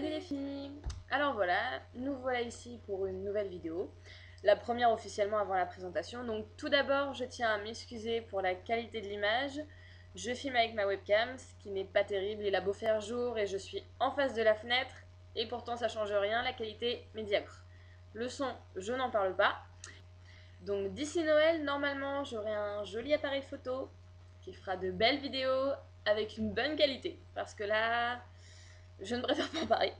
Salut les filles. Alors voilà, nous voilà ici pour une nouvelle vidéo. La première officiellement avant la présentation. Donc tout d'abord, je tiens à m'excuser pour la qualité de l'image. Je filme avec ma webcam, ce qui n'est pas terrible. Il a beau faire jour et je suis en face de la fenêtre. Et pourtant ça change rien, la qualité médiocre. Le son, je n'en parle pas. Donc d'ici Noël, normalement, j'aurai un joli appareil photo qui fera de belles vidéos avec une bonne qualité. Parce que là, je ne préfère pas en parler.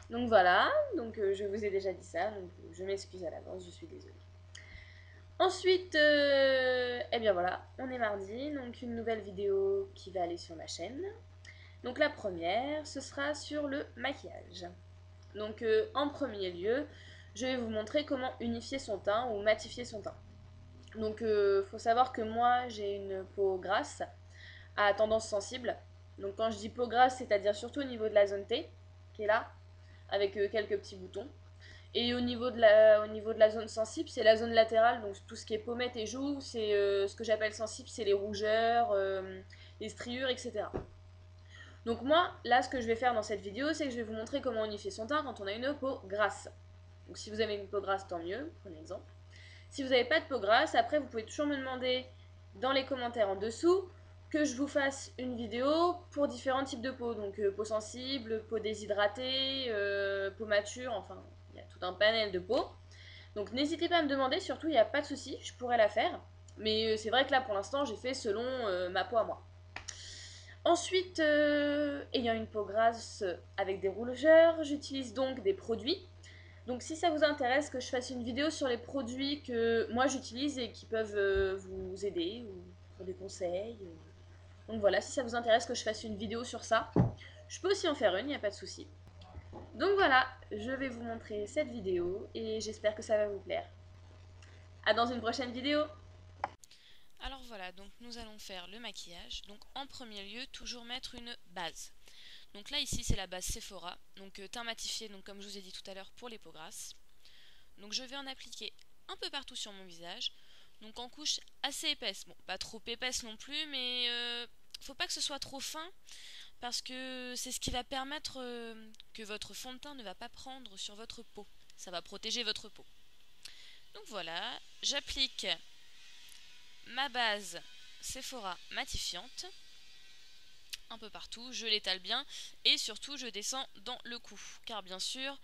Donc voilà, je vous ai déjà dit ça, donc je m'excuse à l'avance, je suis désolée. Ensuite, eh bien voilà, on est mardi, donc une nouvelle vidéo qui va aller sur ma chaîne. Donc la première, ce sera sur le maquillage. Donc en premier lieu, je vais vous montrer comment unifier son teint ou matifier son teint. Donc faut savoir que moi j'ai une peau grasse à tendance sensible. Donc quand je dis peau grasse, c'est-à-dire surtout au niveau de la zone T, qui est là, avec quelques petits boutons. Et au niveau de la zone sensible, c'est la zone latérale, donc tout ce qui est pommette et joues, c'est ce que j'appelle sensible, c'est les rougeurs, les striures, etc. Donc moi, là, ce que je vais faire dans cette vidéo, c'est que je vais vous montrer comment unifier son teint quand on a une peau grasse. Donc si vous avez une peau grasse, tant mieux, prenez exemple. Si vous n'avez pas de peau grasse, après, vous pouvez toujours me demander dans les commentaires en dessous que je vous fasse une vidéo pour différents types de peau. Donc peau sensible, peau déshydratée, peau mature, enfin, il y a tout un panel de peau. Donc n'hésitez pas à me demander, surtout, il n'y a pas de souci, je pourrais la faire. Mais c'est vrai que là, pour l'instant, j'ai fait selon ma peau à moi. Ensuite, ayant une peau grasse avec des rougeurs, j'utilise donc des produits. Donc si ça vous intéresse que je fasse une vidéo sur les produits que moi j'utilise et qui peuvent vous aider ou pour des conseils. Donc voilà, si ça vous intéresse que je fasse une vidéo sur ça, je peux aussi en faire une, il n'y a pas de souci. Donc voilà, je vais vous montrer cette vidéo et j'espère que ça va vous plaire. À dans une prochaine vidéo. Alors voilà, donc nous allons faire le maquillage. Donc en premier lieu, toujours mettre une base. Donc là ici c'est la base Sephora, donc teint matifié, donc comme je vous ai dit tout à l'heure pour les peaux grasses. Donc je vais en appliquer un peu partout sur mon visage, donc en couche assez épaisse. Bon, pas trop épaisse non plus, mais faut pas que ce soit trop fin, parce que c'est ce qui va permettre que votre fond de teint ne va pas prendre sur votre peau. Ça va protéger votre peau. Donc voilà, j'applique ma base Sephora matifiante un peu partout, je l'étale bien et surtout je descends dans le cou, car bien sûr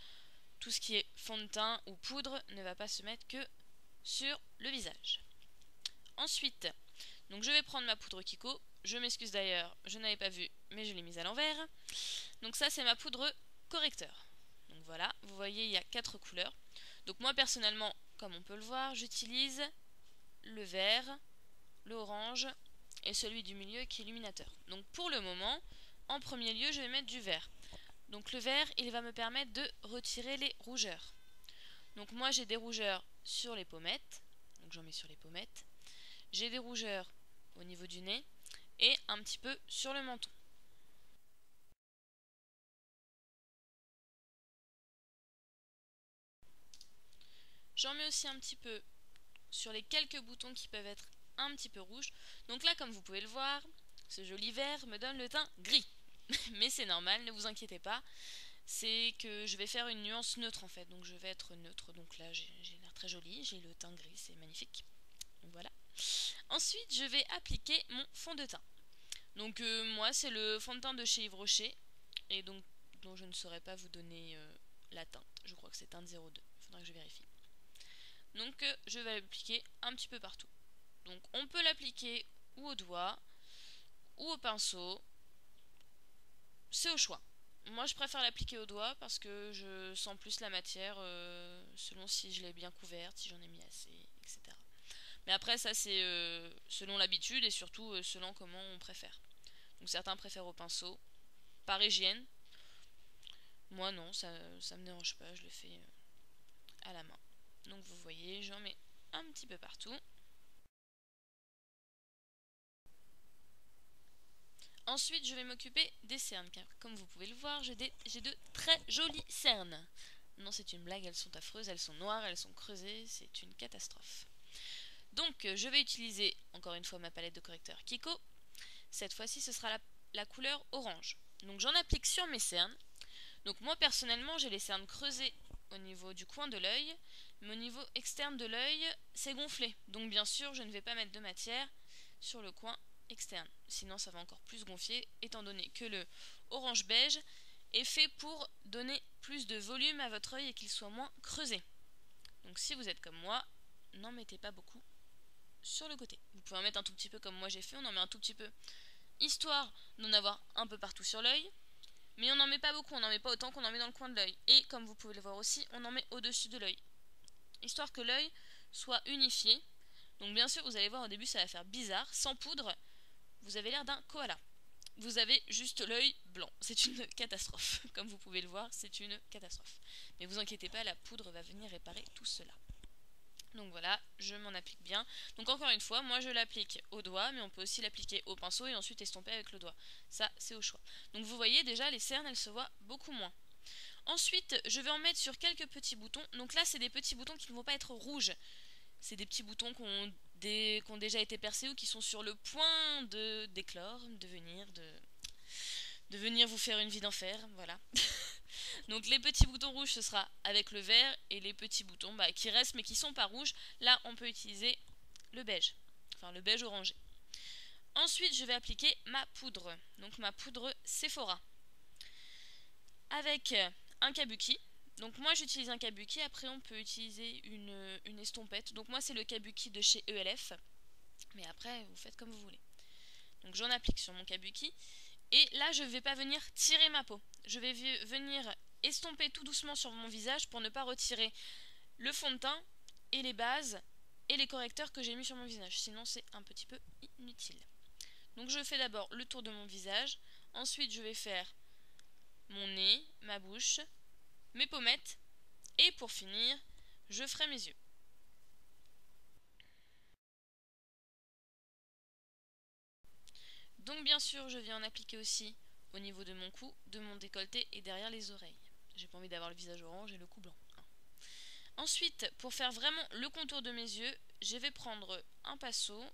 tout ce qui est fond de teint ou poudre ne va pas se mettre que sur le visage. Ensuite, donc je vais prendre ma poudre Kiko, je m'excuse d'ailleurs, je n'avais pas vu mais je l'ai mise à l'envers. Donc ça c'est ma poudre correcteur. Donc voilà, vous voyez il y a 4 couleurs. Donc moi personnellement, comme on peut le voir, j'utilise le vert, l'orange et celui du milieu qui est illuminateur. Donc pour le moment, en premier lieu, je vais mettre du vert. Donc le vert, il va me permettre de retirer les rougeurs. Donc moi j'ai des rougeurs sur les pommettes, donc j'en mets sur les pommettes. J'ai des rougeurs au niveau du nez et un petit peu sur le menton. J'en mets aussi un petit peu sur les quelques boutons qui peuvent être un petit peu rouges. Donc là, comme vous pouvez le voir, ce joli vert me donne le teint gris. Mais c'est normal, ne vous inquiétez pas. C'est que je vais faire une nuance neutre en fait. Donc je vais être neutre. Donc là, j'ai l'air très jolie. J'ai le teint gris, c'est magnifique. Donc voilà. Ensuite, je vais appliquer mon fond de teint. Donc moi, c'est le fond de teint de chez Yves Rocher. Et donc, dont je ne saurais pas vous donner la teinte. Je crois que c'est teinte 02. Il faudra que je vérifie. Donc je vais l'appliquer un petit peu partout. Donc on peut l'appliquer ou au doigt ou au pinceau. C'est au choix. Moi je préfère l'appliquer au doigt parce que je sens plus la matière selon si je l'ai bien couverte, si j'en ai mis assez, etc. Mais après ça c'est selon l'habitude et surtout selon comment on préfère. Donc certains préfèrent au pinceau, par hygiène. Moi non, ça me dérange pas, je le fais à la main. Donc vous voyez, j'en mets un petit peu partout. Ensuite, je vais m'occuper des cernes, car comme vous pouvez le voir, j'ai de très jolies cernes. Non, c'est une blague, elles sont affreuses, elles sont noires, elles sont creusées, c'est une catastrophe. Donc, je vais utiliser encore une fois ma palette de correcteur Kiko. Cette fois-ci, ce sera la couleur orange. Donc, j'en applique sur mes cernes. Donc moi personnellement j'ai les cernes creusées au niveau du coin de l'œil, mais au niveau externe de l'œil c'est gonflé. Donc bien sûr je ne vais pas mettre de matière sur le coin externe, sinon ça va encore plus gonfler, étant donné que le orange beige est fait pour donner plus de volume à votre œil et qu'il soit moins creusé. Donc si vous êtes comme moi, n'en mettez pas beaucoup sur le côté. Vous pouvez en mettre un tout petit peu comme moi j'ai fait, on en met un tout petit peu, histoire d'en avoir un peu partout sur l'œil. Mais on n'en met pas beaucoup, on n'en met pas autant qu'on en met dans le coin de l'œil. Et comme vous pouvez le voir aussi, on en met au-dessus de l'œil. Histoire que l'œil soit unifié. Donc bien sûr, vous allez voir au début, ça va faire bizarre. Sans poudre, vous avez l'air d'un koala. Vous avez juste l'œil blanc. C'est une catastrophe. Comme vous pouvez le voir, c'est une catastrophe. Mais vous inquiétez pas, la poudre va venir réparer tout cela. Donc voilà, je m'en applique bien. Donc encore une fois, moi je l'applique au doigt, mais on peut aussi l'appliquer au pinceau et ensuite estomper avec le doigt. Ça, c'est au choix. Donc vous voyez déjà, les cernes, elles se voient beaucoup moins. Ensuite, je vais en mettre sur quelques petits boutons. Donc là, c'est des petits boutons qui ne vont pas être rouges. C'est des petits boutons qui ont déjà été percés ou qui sont sur le point d'éclore, de venir vous faire une vie d'enfer, voilà. Donc les petits boutons rouges, ce sera avec le vert, et les petits boutons qui restent mais qui sont pas rouges, là on peut utiliser le beige, enfin le beige orangé. Ensuite je vais appliquer ma poudre, donc ma poudre Sephora, avec un kabuki. Donc moi j'utilise un kabuki, après on peut utiliser une estompette, donc moi c'est le kabuki de chez ELF, mais après vous faites comme vous voulez. Donc j'en applique sur mon kabuki. Et là, je ne vais pas venir tirer ma peau. Je vais venir estomper tout doucement sur mon visage pour ne pas retirer le fond de teint et les bases et les correcteurs que j'ai mis sur mon visage. Sinon, c'est un petit peu inutile. Donc je fais d'abord le tour de mon visage. Ensuite, je vais faire mon nez, ma bouche, mes pommettes. Et pour finir, je ferai mes yeux. Donc bien sûr, je viens en appliquer aussi au niveau de mon cou, de mon décolleté et derrière les oreilles. J'ai pas envie d'avoir le visage orange et le cou blanc. Ensuite, pour faire vraiment le contour de mes yeux, je vais prendre un pinceau,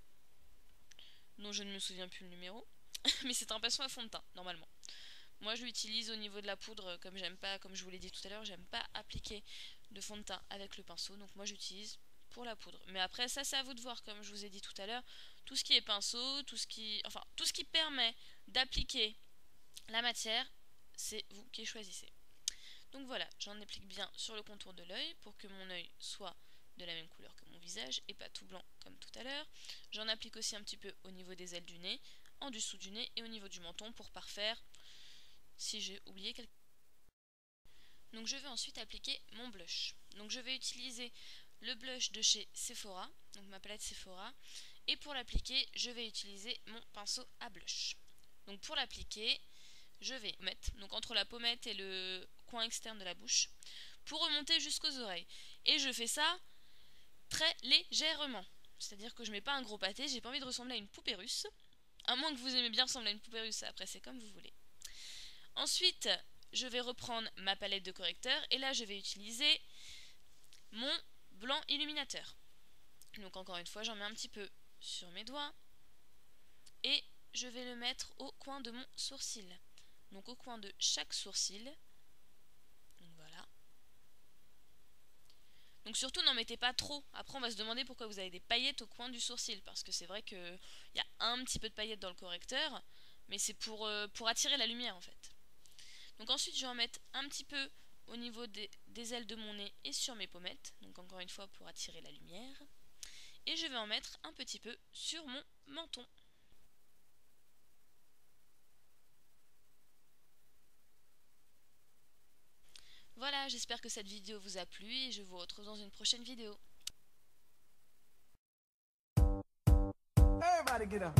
dont je ne me souviens plus le numéro, mais c'est un pinceau à fond de teint, normalement. Moi, je l'utilise au niveau de la poudre, comme j'aime pas, comme je vous l'ai dit tout à l'heure, j'aime pas appliquer de fond de teint avec le pinceau, donc moi j'utilise pour la poudre. Mais après, ça c'est à vous de voir, comme je vous ai dit tout à l'heure, tout ce qui est pinceau, tout ce qui permet d'appliquer la matière, c'est vous qui choisissez. Donc voilà, j'en applique bien sur le contour de l'œil pour que mon œil soit de la même couleur que mon visage et pas tout blanc comme tout à l'heure. J'en applique aussi un petit peu au niveau des ailes du nez, en dessous du nez et au niveau du menton pour parfaire si j'ai oublié quelque chose. Donc je vais ensuite appliquer mon blush. Donc je vais utiliser le blush de chez Sephora, donc ma palette Sephora, et pour l'appliquer, je vais utiliser mon pinceau à blush. Donc pour l'appliquer, je vais mettre donc entre la pommette et le coin externe de la bouche pour remonter jusqu'aux oreilles. Et je fais ça très légèrement. C'est-à-dire que je mets pas un gros pâté, j'ai pas envie de ressembler à une poupée russe. À moins que vous aimez bien ressembler à une poupée russe, après c'est comme vous voulez. Ensuite, je vais reprendre ma palette de correcteur et là je vais utiliser mon blanc illuminateur. Donc encore une fois, j'en mets un petit peu sur mes doigts et je vais le mettre au coin de mon sourcil. Donc au coin de chaque sourcil. Donc voilà. Donc surtout n'en mettez pas trop. Après on va se demander pourquoi vous avez des paillettes au coin du sourcil. Parce que c'est vrai qu'il y a un petit peu de paillettes dans le correcteur. Mais c'est pour attirer la lumière en fait. Donc ensuite je vais en mettre un petit peu au niveau des ailes de mon nez et sur mes pommettes. Donc encore une fois pour attirer la lumière. Et je vais en mettre un petit peu sur mon menton. Voilà, j'espère que cette vidéo vous a plu et je vous retrouve dans une prochaine vidéo. Everybody get up.